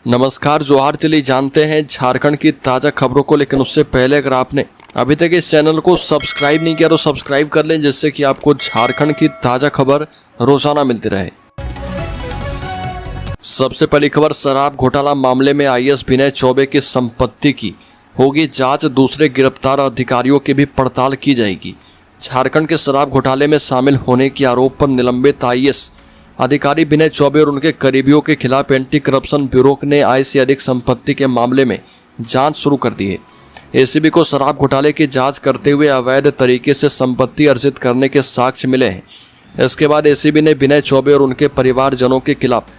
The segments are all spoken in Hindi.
नमस्कार, जोहार। चलिए जानते हैं झारखंड की ताज़ा खबरों को, लेकिन उससे पहले अगर आपने अभी तक इस चैनल को सब्सक्राइब नहीं किया तो सब्सक्राइब कर लें, जिससे कि आपको झारखंड की ताज़ा खबर रोजाना मिलती रहे। सबसे पहली खबर, शराब घोटाला मामले में आईएएस विनय चौबे की संपत्ति की होगी जांच, दूसरे गिरफ्तार अधिकारियों की भी पड़ताल की जाएगी। झारखंड के शराब घोटाले में शामिल होने के आरोप पर निलंबित आईएएस अधिकारी विनय चौबे और उनके करीबियों के खिलाफ एंटी करप्शन ब्यूरो ने आय से अधिक संपत्ति के मामले में जांच शुरू कर दी है। एसीबी को शराब घोटाले की जांच करते हुए अवैध तरीके से संपत्ति अर्जित करने के साक्ष्य मिले हैं। इसके बाद एसीबी ने विनय चौबे और उनके परिवारजनों के खिलाफ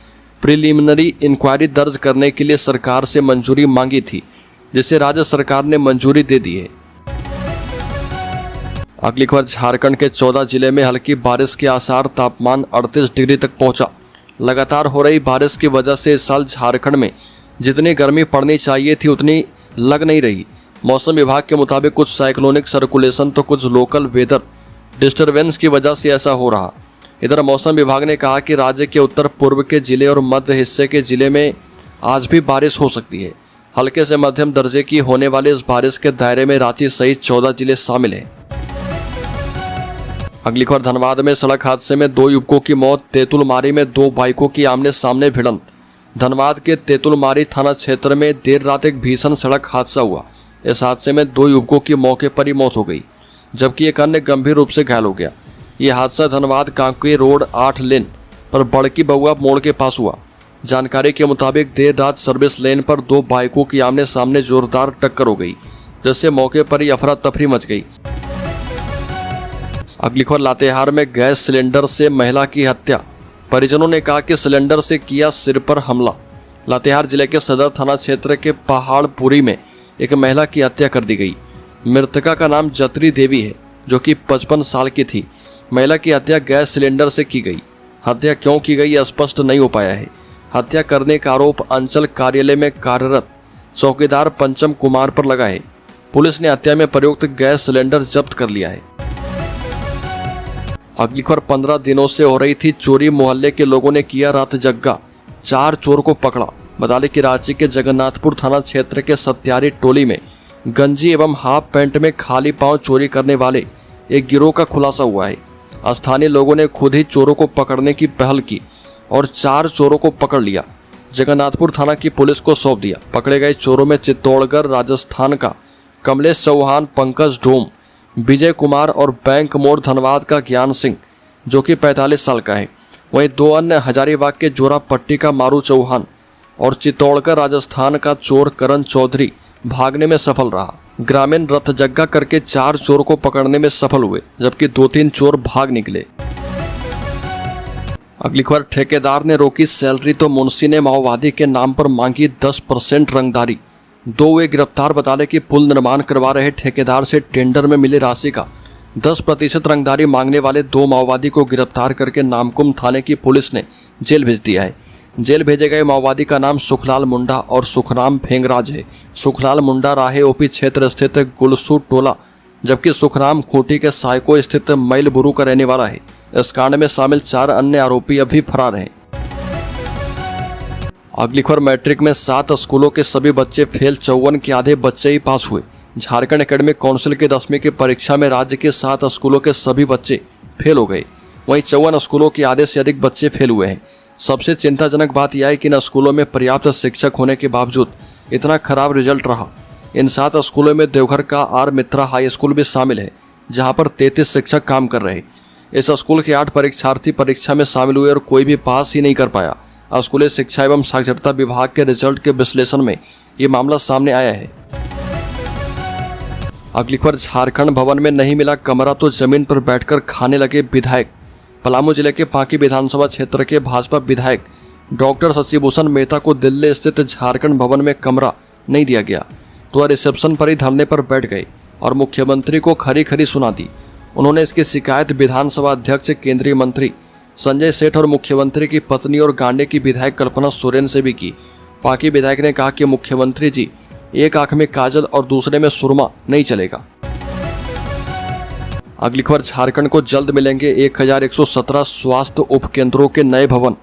प्रिलिमिनरी इंक्वायरी दर्ज करने के लिए सरकार से मंजूरी मांगी थी, जिसे राज्य सरकार ने मंजूरी दे दी है। अगली खबर, झारखंड के 14 जिले में हल्की बारिश के आसार, तापमान 38 डिग्री तक पहुंचा। लगातार हो रही बारिश की वजह से इस साल झारखंड में जितनी गर्मी पड़नी चाहिए थी उतनी लग नहीं रही। मौसम विभाग के मुताबिक कुछ साइक्लोनिक सर्कुलेशन तो कुछ लोकल वेदर डिस्टर्बेंस की वजह से ऐसा हो रहा। इधर मौसम विभाग ने कहा कि राज्य के उत्तर पूर्व के जिले और मध्य हिस्से के जिले में आज भी बारिश हो सकती है। हल्के से मध्यम दर्जे की होने वाली इस बारिश के दायरे में रांची सहित 14 जिले शामिल हैं। अगली खबर, धनबाद में सड़क हादसे में 2 युवकों की मौत, तेतुलमारी में 2 बाइकों की आमने सामने भिड़ंत। धनबाद के तेतुलमारी थाना क्षेत्र में देर रात एक भीषण सड़क हादसा हुआ। इस हादसे में 2 युवकों की मौके पर ही मौत हो गई, जबकि एक अन्य गंभीर रूप से घायल हो गया। यह हादसा धनबाद कांके रोड 8 लेन पर बड़की बउआ मोड़ के पास हुआ। जानकारी के मुताबिक देर रात सर्विस लेन पर 2 बाइकों की आमने सामने जोरदार टक्कर हो गई, जिससे मौके पर ही अफरा तफरी मच गई। अगली खबर, लातेहार में गैस सिलेंडर से महिला की हत्या, परिजनों ने कहा कि सिलेंडर से किया सिर पर हमला। लातेहार जिले के सदर थाना क्षेत्र के पहाड़पुरी में एक महिला की हत्या कर दी गई। मृतका का नाम जत्री देवी है, जो कि 55 साल की थी। महिला की हत्या गैस सिलेंडर से की गई। हत्या क्यों की गई यह स्पष्ट नहीं हो पाया है। हत्या करने का आरोप अंचल कार्यालय में कार्यरत चौकीदार पंचम कुमार पर लगा है। पुलिस ने हत्या में प्रयुक्त गैस सिलेंडर जब्त कर लिया है। अगली खबर, 15 दिनों से हो रही थी चोरी, मोहल्ले के लोगों ने किया रात जग्गा, 4 चोर को पकड़ा। बता दें कि रांची के जगन्नाथपुर थाना क्षेत्र के सत्यारी टोली में गंजी एवं हाफ पैंट में खाली पांव चोरी करने वाले एक गिरोह का खुलासा हुआ है। स्थानीय लोगों ने खुद ही चोरों को पकड़ने की पहल की और 4 चोरों को पकड़ लिया। जगन्नाथपुर थाना की पुलिस को सौंप दिया। पकड़े गए चोरों में चित्तौड़गढ़ राजस्थान का कमलेश चौहान, पंकज डोम, विजय कुमार और बैंक मोड़ धनबाद का ज्ञान सिंह, जो कि 45 साल का है। वहीं 2 अन्य हजारीबाग के जोरा पट्टी का मारू चौहान और चित्तौड़गढ़ राजस्थान का चोर करण चौधरी भागने में सफल रहा। ग्रामीण रथ जग्गा करके 4 चोर को पकड़ने में सफल हुए, जबकि 2-3 चोर भाग निकले। अगली खबर, ठेकेदार ने रोकी सैलरी तो मुंशी ने माओवादी के नाम पर मांगी 10% रंगदारी, 2 हुए गिरफ्तार। बता दें कि पुल निर्माण करवा रहे ठेकेदार से टेंडर में मिली राशि का 10% रंगदारी मांगने वाले 2 माओवादी को गिरफ्तार करके नामकुम थाने की पुलिस ने जेल भेज दिया है। जेल भेजे गए माओवादी का नाम सुखलाल मुंडा और सुखराम फेंगराज है। सुखलाल मुंडा राहे ओपी क्षेत्र स्थित गुलसू टोला, जबकि सुखराम खूंटी के सायको स्थित मैलबुरू का रहने वाला है। इस कांड में शामिल 4 अन्य आरोपी अभी फरार हैं। अगली खबर, मैट्रिक में 7 स्कूलों के सभी बच्चे फेल, 54 के आधे बच्चे ही पास हुए। झारखंड एकेडमिक काउंसिल की 10वीं की परीक्षा में राज्य के 7 स्कूलों के सभी बच्चे फेल हो गए। वहीं 54 स्कूलों के आधे से अधिक बच्चे फेल हुए हैं। सबसे चिंताजनक बात यह है कि इन स्कूलों में पर्याप्त शिक्षक होने के बावजूद इतना खराब रिजल्ट रहा। इन 7 स्कूलों में देवघर का आर मित्रा हाई स्कूल भी शामिल है, जहाँ पर 33 शिक्षक काम कर रहे। इस स्कूल के 8 परीक्षार्थी परीक्षा में शामिल हुए और कोई भी पास ही नहीं कर पाया। स्कूली शिक्षा एवं साक्षरता विभाग के रिजल्ट के विश्लेषण में ये मामला सामने आया है। अगली खबर, झारखंड भवन में नहीं मिला कमरा तो जमीन पर बैठकर खाने लगे विधायक। पलामू जिले के पांकी विधानसभा क्षेत्र के भाजपा विधायक डॉक्टर शशिभूषण मेहता को दिल्ली स्थित झारखंड भवन में कमरा नहीं दिया गया, तो वह रिसेप्शन पर ही धरने पर बैठ गए और मुख्यमंत्री को खरी खरी सुना दी। उन्होंने इसकी शिकायत विधानसभा अध्यक्ष, केंद्रीय मंत्री संजय सेठ और मुख्यमंत्री की पत्नी और गांडे की विधायक कल्पना सोरेन से भी की। पांकी विधायक ने कहा कि मुख्यमंत्री जी, एक आंख में काजल और दूसरे में सुरमा नहीं चलेगा। अगली खबर, झारखंड को जल्द मिलेंगे 1117 स्वास्थ्य उपकेंद्रों के नए भवन।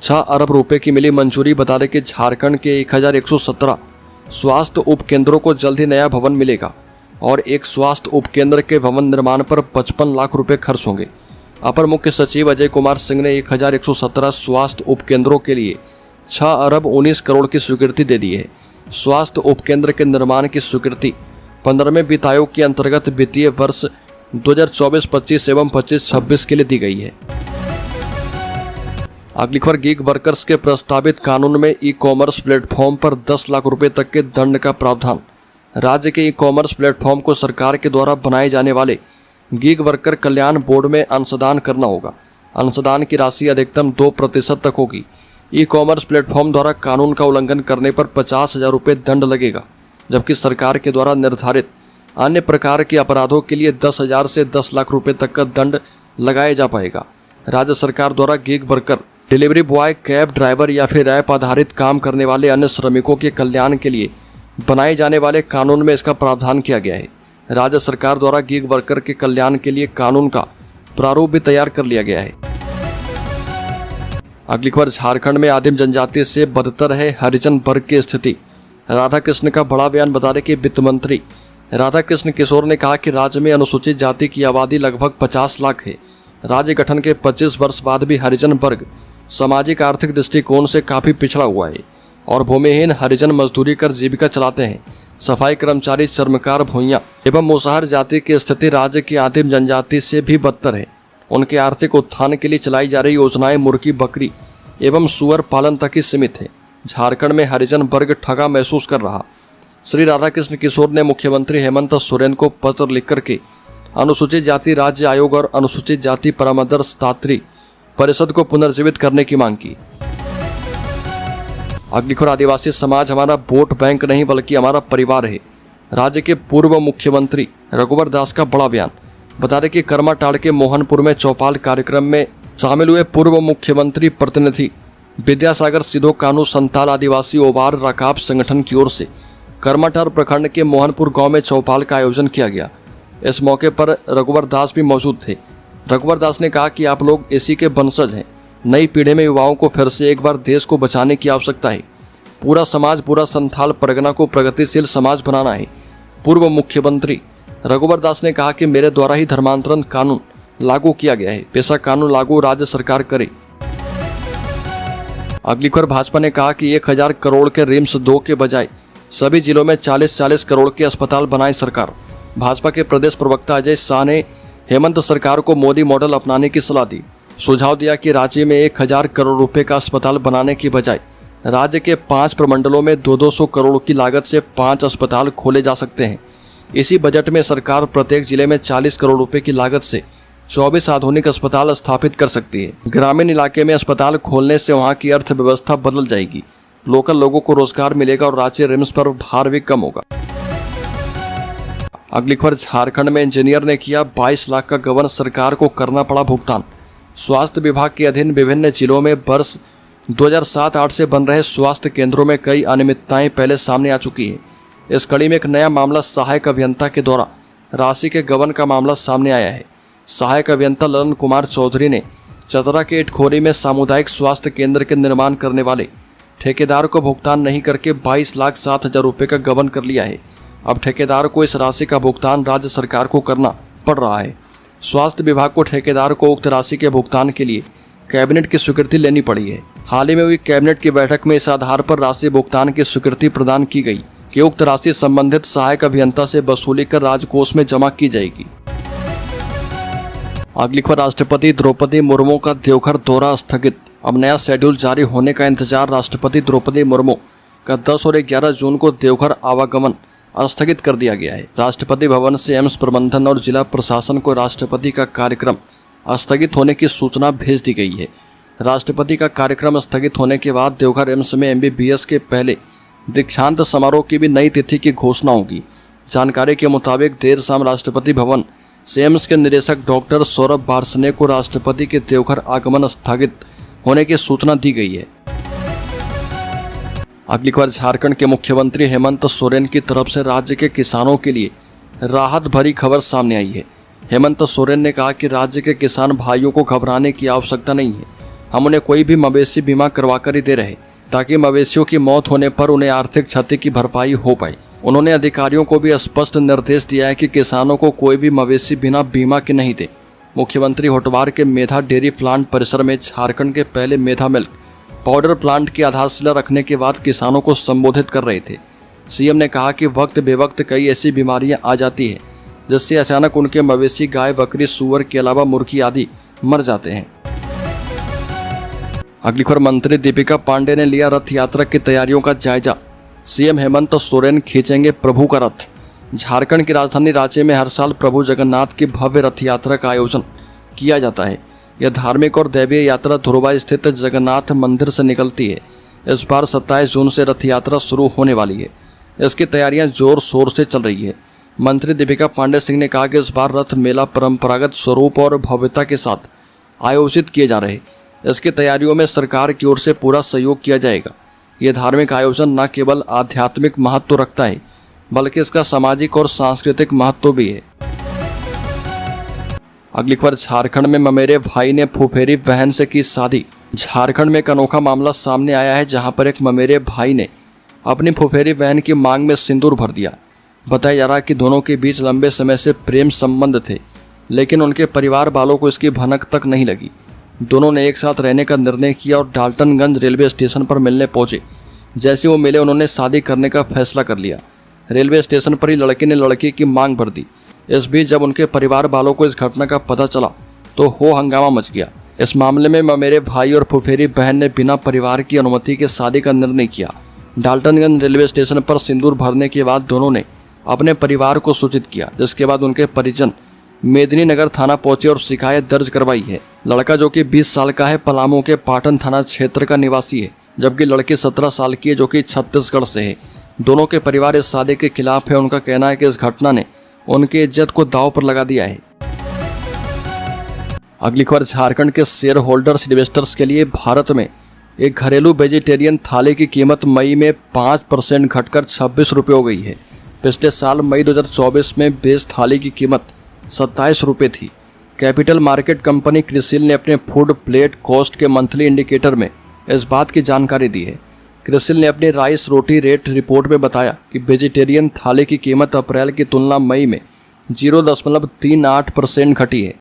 6 अरब रुपए की मिली मंजूरी। बता दें कि झारखंड के 1117 स्वास्थ्य उपकेंद्रों को जल्द ही नया भवन मिलेगा और एक स्वास्थ्य उपकेंद्र के भवन निर्माण पर 55 लाख रुपए खर्च होंगे। अपर मुख्य सचिव अजय कुमार सिंह ने 1117 स्वास्थ्य उपकेंद्रों के लिए 6 अरब 19 करोड़ की स्वीकृति दे दी है। स्वास्थ्य उपकेंद्र के निर्माण की स्वीकृति 15वें वित्त आयोग के अंतर्गत वित्तीय वर्ष 2024-25 एवं 25-26 के लिए दी गई है। अगली खबर, गिग वर्कर्स के प्रस्तावित कानून में ई कॉमर्स प्लेटफॉर्म पर 10 लाख रुपए तक के दंड का प्रावधान। राज्य के ई कॉमर्स प्लेटफॉर्म को सरकार के द्वारा बनाए जाने वाले गिग वर्कर कल्याण बोर्ड में अंशदान करना होगा। अंशदान की राशि अधिकतम 2% तक होगी। ई कॉमर्स प्लेटफॉर्म द्वारा कानून का उल्लंघन करने पर 50,000 रुपये दंड लगेगा, जबकि सरकार के द्वारा निर्धारित अन्य प्रकार के अपराधों के लिए 10,000 से 10 लाख रुपये तक का दंड लगाया जा पाएगा। राज्य सरकार द्वारा gig worker, delivery boy, cab driver या फिर ऐप आधारित काम करने वाले अन्य श्रमिकों के कल्याण के लिए बनाए जाने वाले कानून में इसका प्रावधान किया गया है। राज्य सरकार द्वारा गिग वर्कर के कल्याण के लिए कानून का प्रारूप भी तैयार कर लिया गया है। अगली खबर, झारखंड में आदिम जनजाति से बदतर है हरिजन वर्ग की स्थिति। राधाकृष्ण का बड़ा बयान। बता दें कि वित्त मंत्री राधाकृष्ण किशोर ने कहा कि राज्य में अनुसूचित जाति की आबादी लगभग 50 लाख है। राज्य गठन के 25 वर्ष बाद भी हरिजन वर्ग सामाजिक आर्थिक दृष्टिकोण से काफ़ी पिछड़ा हुआ है और भूमिहीन हरिजन मजदूरी कर जीविका चलाते हैं। सफाई कर्मचारी, चर्मकार, भूइयाँ एवं मुसहर जाति की स्थिति राज्य की आदिम जनजाति से भी बदतर है। उनके आर्थिक उत्थान के लिए चलाई जा रही योजनाएं मुर्गी, बकरी एवं सुअर पालन तक ही सीमित है। झारखंड में हरिजन वर्ग ठगा महसूस कर रहा। श्री राधाकृष्ण किशोर ने मुख्यमंत्री हेमंत सोरेन को पत्र लिख करके अनुसूचित जाति राज्य आयोग और अनुसूचित जाति परामर्शदात्री परिषद को पुनर्जीवित करने की मांग की। अगली खबर, आदिवासी समाज हमारा वोट बैंक नहीं बल्कि हमारा परिवार है। राज्य के पूर्व मुख्यमंत्री रघुवर दास का बड़ा बयान। बता दें कि करमाटाड़ के मोहनपुर में चौपाल कार्यक्रम में शामिल हुए पूर्व मुख्यमंत्री प्रतिनिधि विद्यासागर सिधो कानू संताल आदिवासी ओबार रकाब संगठन की ओर से करमाटाड़ प्रखंड के मोहनपुर गांव में चौपाल का आयोजन किया गया। इस मौके पर रघुवर दास भी मौजूद थे। रघुवर दास ने कहा कि आप लोग इसी के वंशज हैं। नई पीढ़ी में युवाओं को फिर से एक बार देश को बचाने की आवश्यकता है। पूरा समाज, पूरा संथाल परगना को प्रगतिशील समाज बनाना है। पूर्व मुख्यमंत्री रघुवर दास ने कहा कि मेरे द्वारा ही धर्मांतरण कानून लागू किया गया है। पेशा कानून लागू राज्य सरकार करे। अगली खबर, भाजपा ने कहा कि 1000 करोड़ के रिम्स 2 के बजाय सभी जिलों में 40-40 करोड़ के अस्पताल बनाए सरकार। भाजपा के प्रदेश प्रवक्ता अजय शाह ने हेमंत सरकार को मोदी मॉडल अपनाने की सलाह दी। सुझाव दिया कि राज्य में 1000 करोड़ रुपए का अस्पताल बनाने की बजाय राज्य के 5 प्रमंडलों में 200 करोड़ की लागत से 5 अस्पताल खोले जा सकते हैं। इसी बजट में सरकार प्रत्येक जिले में 40 करोड़ रुपए की लागत से 24 आधुनिक अस्पताल स्थापित कर सकती है। ग्रामीण इलाके में अस्पताल खोलने से वहां की अर्थव्यवस्था बदल जाएगी, लोकल लोगों को रोजगार मिलेगा और राज्य रिम्स पर भार भी कम होगा। अगली खबर, झारखंड में इंजीनियर ने किया 22 लाख का गबन, सरकार को करना पड़ा भुगतान। स्वास्थ्य विभाग के अधीन विभिन्न जिलों में वर्ष 2007-8 से बन रहे स्वास्थ्य केंद्रों में कई अनियमितताएं पहले सामने आ चुकी है। इस कड़ी में एक नया मामला सहायक अभियंता के द्वारा राशि के गबन का मामला सामने आया है। सहायक अभियंता ललन कुमार चौधरी ने चतरा के इटखोरी में सामुदायिक स्वास्थ्य केंद्र के निर्माण करने वाले ठेकेदार को भुगतान नहीं करके 22,07,000 रुपये का गबन कर लिया है। अब ठेकेदार को इस राशि का भुगतान राज्य सरकार को करना पड़ रहा है। स्वास्थ्य विभाग को ठेकेदार को उक्त राशि के भुगतान के लिए कैबिनेट की स्वीकृति लेनी पड़ी है। हाल ही में हुई कैबिनेट की बैठक में इस आधार पर राशि भुगतान की स्वीकृति प्रदान की गई कि उक्त राशि संबंधित सहायक अभियंता से वसूली कर राजकोष में जमा की जाएगी। अगली खबर, राष्ट्रपति द्रौपदी मुर्मू का देवघर दौरा स्थगित। अब नया शेड्यूल जारी होने का इंतजार। राष्ट्रपति द्रौपदी मुर्मू का 10 और 11 जून को देवघर आवागमन स्थगित कर दिया गया है। राष्ट्रपति भवन से एम्स प्रबंधन और जिला प्रशासन को राष्ट्रपति का कार्यक्रम स्थगित होने की सूचना भेज दी गई है। राष्ट्रपति का कार्यक्रम स्थगित होने के बाद देवघर एम्स में MBBS के पहले दीक्षांत समारोह की भी नई तिथि की घोषणा होगी। जानकारी के मुताबिक देर शाम राष्ट्रपति भवन से एम्स के निदेशक डॉक्टर सौरभ बारसने को राष्ट्रपति के देवघर आगमन स्थगित होने की सूचना दी गई है। अगली खबर, झारखंड के मुख्यमंत्री हेमंत सोरेन की तरफ से राज्य के किसानों के लिए राहत भरी खबर सामने आई है। हेमंत सोरेन ने कहा कि राज्य के किसान भाइयों को घबराने की आवश्यकता नहीं है। हम उन्हें कोई भी मवेशी बीमा करवा कर ही दे रहे ताकि मवेशियों की मौत होने पर उन्हें आर्थिक क्षति की भरपाई हो पाए। उन्होंने अधिकारियों को भी स्पष्ट निर्देश दिया है कि किसानों को कोई भी मवेशी बिना बीमा के नहीं दे। मुख्यमंत्री होटवार के मेधा डेयरी प्लांट परिसर में झारखंड के पहले मेधा मिल्क पाउडर प्लांट की आधारशिला रखने के बाद किसानों को संबोधित कर रहे थे। सीएम ने कहा कि वक्त बेवक्त कई ऐसी बीमारियां आ जाती हैं जिससे अचानक उनके मवेशी गाय, बकरी, सूअर के अलावा मुर्गी आदि मर जाते हैं। अगली खबर, मंत्री दीपिका पांडे ने लिया रथ यात्रा की तैयारियों का जायजा। सीएम हेमंत सोरेन खींचेंगे प्रभु का रथ। झारखंड की राजधानी रांची में हर साल प्रभु जगन्नाथ की भव्य रथ यात्रा का आयोजन किया जाता है। यह धार्मिक और दैवीय यात्रा धुरवा स्थित जगन्नाथ मंदिर से निकलती है। इस बार 27 जून से रथ यात्रा शुरू होने वाली है। इसकी तैयारियां जोर शोर से चल रही है। मंत्री दीपिका पांडे सिंह ने कहा कि इस बार रथ मेला परंपरागत स्वरूप और भव्यता के साथ आयोजित किए जा रहे। इसकी तैयारियों में सरकार की ओर से पूरा सहयोग किया जाएगा। ये धार्मिक आयोजन न केवल आध्यात्मिक महत्व रखता है बल्कि इसका सामाजिक और सांस्कृतिक महत्व भी है। अगली खबर, झारखंड में ममेरे भाई ने फुफेरी बहन से की शादी। झारखंड में एक अनोखा मामला सामने आया है जहां पर एक ममेरे भाई ने अपनी फुफेरी बहन की मांग में सिंदूर भर दिया। बताया जा रहा है कि दोनों के बीच लंबे समय से प्रेम संबंध थे, लेकिन उनके परिवार वालों को इसकी भनक तक नहीं लगी। दोनों ने एक साथ रहने का निर्णय किया और डाल्टनगंज रेलवे स्टेशन पर मिलने पहुंचे। जैसे वो मिले उन्होंने शादी करने का फैसला कर लिया। रेलवे स्टेशन पर ही लड़के ने लड़की की मांग भर दी। इस बीच जब उनके परिवार वालों को इस घटना का पता चला तो हो हंगामा मच गया। इस मामले में ममेरे भाई और फुफेरी बहन ने बिना परिवार की अनुमति के शादी का निर्णय किया। डाल्टनगंज रेलवे स्टेशन पर सिंदूर भरने के बाद दोनों ने अपने परिवार को सूचित किया, जिसके बाद उनके परिजन मेदिनीनगर थाना पहुंचे और शिकायत दर्ज करवाई है। लड़का जो कि 20 साल का है पलामू के पाटन थाना क्षेत्र का निवासी है, जबकि लड़की 17 साल की है जो कि छत्तीसगढ़ से है। दोनों के परिवार इस शादी के खिलाफ है। उनका कहना है कि इस घटना ने उनकी इज्जत को दांव पर लगा दिया है। अगली खबर, झारखंड के शेयर होल्डर्स इन्वेस्टर्स के लिए भारत में एक घरेलू वेजिटेरियन थाली की कीमत मई में 5% घटकर 26 रुपये हो गई है। पिछले साल मई 2024 में बेस थाली की कीमत 27 रुपये थी। कैपिटल मार्केट कंपनी क्रिसिल ने अपने फूड प्लेट कॉस्ट के मंथली इंडिकेटर में इस बात की जानकारी दी है। क्रिसिल ने अपनी राइस रोटी रेट रिपोर्ट में बताया कि वेजिटेरियन थाली की कीमत अप्रैल की तुलना मई में 0.38% घटी है।